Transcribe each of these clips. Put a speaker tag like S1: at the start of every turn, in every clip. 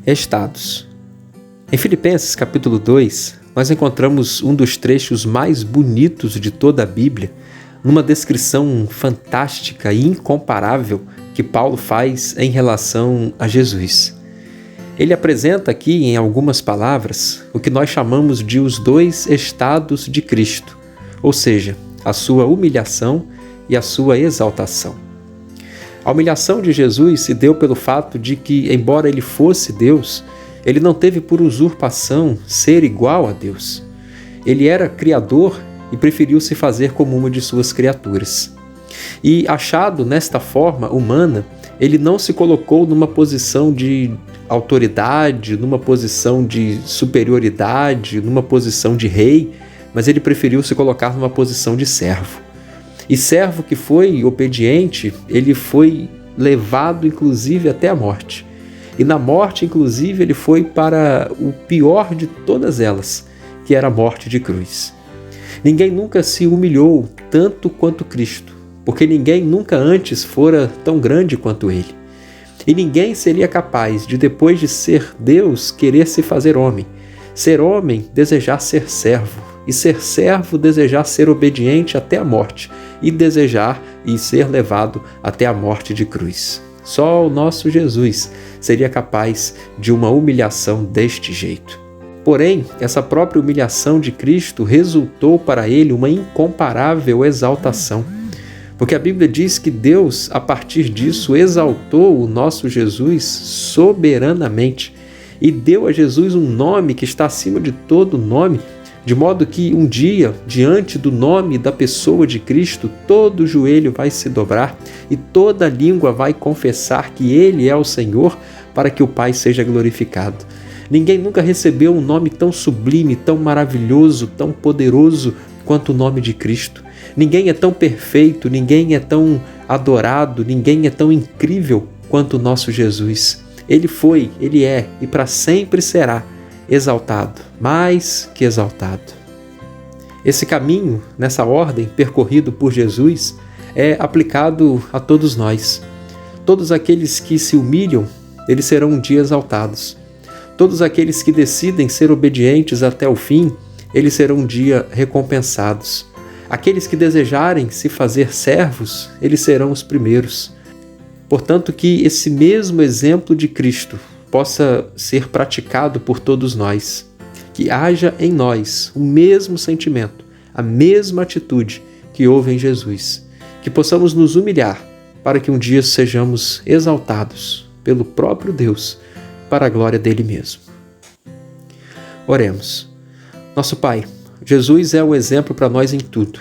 S1: Estados. Em Filipenses capítulo 2, nós encontramos um dos trechos mais bonitos de toda a Bíblia, numa descrição fantástica e incomparável que Paulo faz em relação a Jesus. Ele apresenta aqui, em algumas palavras, o que nós chamamos de os dois estados de Cristo, ou seja, a sua humilhação e a sua exaltação. A humilhação de Jesus se deu pelo fato de que, embora ele fosse Deus, ele não teve por usurpação ser igual a Deus. Ele era Criador e preferiu se fazer como uma de suas criaturas. E, achado nesta forma humana, ele não se colocou numa posição de autoridade, numa posição de superioridade, numa posição de rei, mas ele preferiu se colocar numa posição de servo. E servo que foi obediente, ele foi levado inclusive até a morte. E na morte, inclusive, ele foi para o pior de todas elas, que era a morte de cruz. Ninguém nunca se humilhou tanto quanto Cristo, porque ninguém nunca antes fora tão grande quanto ele. E ninguém seria capaz de, depois de ser Deus, querer se fazer homem. Ser homem, desejar ser servo. E ser servo, desejar ser obediente até a morte. E desejar e ser levado até a morte de cruz. Só o nosso Jesus seria capaz de uma humilhação deste jeito. Porém, essa própria humilhação de Cristo resultou para ele uma incomparável exaltação. Porque a Bíblia diz que Deus, a partir disso, exaltou o nosso Jesus soberanamente e deu a Jesus um nome que está acima de todo nome, de modo que um dia, diante do nome da pessoa de Cristo, todo joelho vai se dobrar e toda língua vai confessar que Ele é o Senhor, para que o Pai seja glorificado. Ninguém nunca recebeu um nome tão sublime, tão maravilhoso, tão poderoso quanto o nome de Cristo. Ninguém é tão perfeito, ninguém é tão adorado, ninguém é tão incrível quanto o nosso Jesus. Ele foi, Ele é e para sempre será exaltado, mais que exaltado. Esse caminho, nessa ordem, percorrido por Jesus, é aplicado a todos nós. Todos aqueles que se humilham, eles serão um dia exaltados. Todos aqueles que decidem ser obedientes até o fim, eles serão um dia recompensados. Aqueles que desejarem se fazer servos, eles serão os primeiros. Portanto, que esse mesmo exemplo de Cristo possa ser praticado por todos nós. Que haja em nós o mesmo sentimento, a mesma atitude que houve em Jesus. Que possamos nos humilhar para que um dia sejamos exaltados pelo próprio Deus, para a glória dele mesmo. Oremos. Nosso Pai, Jesus é o exemplo para nós em tudo.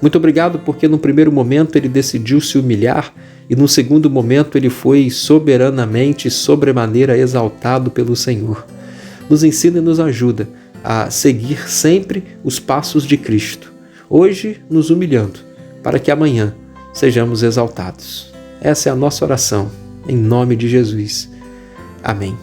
S1: Muito obrigado porque no primeiro momento ele decidiu se humilhar e no segundo momento ele foi soberanamente e sobremaneira exaltado pelo Senhor. Nos ensina e nos ajuda a seguir sempre os passos de Cristo, hoje nos humilhando, para que amanhã sejamos exaltados. Essa é a nossa oração, em nome de Jesus. Amém.